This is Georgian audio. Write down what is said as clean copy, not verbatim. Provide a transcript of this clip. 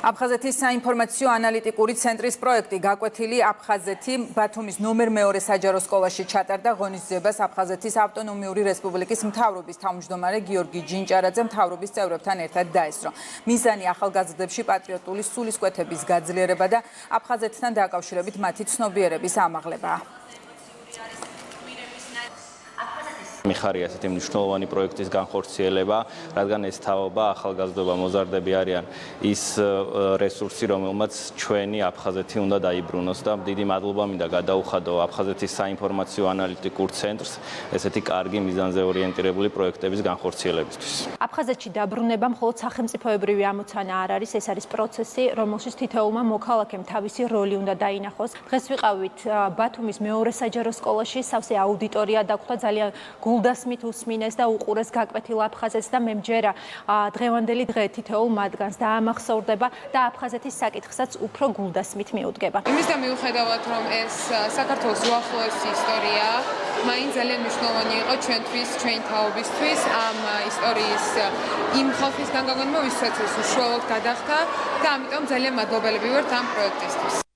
აფხაზეთის საინფორმაციო ანალიტიკური ცენტრის პროექტი გაკვეთილი აფხაზეთი ბათუმის ნომერ მეორე საჯარო სკოლაში ჩატარდა ღონისძიებას აფხაზეთის ავტონომიური რესპუბლიკის მთავრობის თავმჯდომარე გიორგი ჯინჭარაძე მთავრობის წევრებთან ერთად დაესწრო. მიზანი ახალგაზრდებში პატრიოტული სულისკვეთების გაძლიერება და აფხაზეთთან დაკავშირებით მათი ცნობიერების ამაღლებაა. მიხარია ესეთი მნიშვნელოვანი პროექტის განხორციელება, რადგან ეს თაობა ახალგაზრდობა მოზარდები არიან ის რესურსი, რომელმაც ჩვენი აფხაზეთი უნდა დაიბრუნოს და დიდი მადლობა მინდა გადაუხადო აფხაზეთის საინფორმაციო ანალიტიკურ ცენტრს ესეთი კარგი მიზანზე ორიენტირებული პროექტების განხორციელებისთვის. აფხაზეთში დაბრუნება მხოლოდ სახელმწიფოებრივი ამოცანა არ არის, ეს არის პროცესი, რომელშიც თითოეულმა მოქალაქემ თავისი როლი უნდა დაინახოს. დღეს ვიყავით ბათუმის მეორე საჯარო სკოლაში, სავსე აუდიტორია დაგვხვდა ძალიან გულდასმით უსმინეს და უყურეს გაკვეთილ აფხაზეთს და მე მჯერა დღევანდელი დღე თითოეულ მათგანს დაამახსოვრდება და აფხაზეთის საკითხსაც უფრო გულდასმით მიუდგება. იმის და მიუხედავად რომ ეს საქართველოს უახლოესი ისტორია, მაინც ძალიან მნიშვნელოვანი იყო ჩვენთვის, ჩვენი თაობისთვის ამ ისტორიის იმ ხალხისგან გაგონება, ვისაც ეს უშუალოდ გადახდა და ამიტომ ძალიან მადლობელები ვართ ამ პროექტისთვის.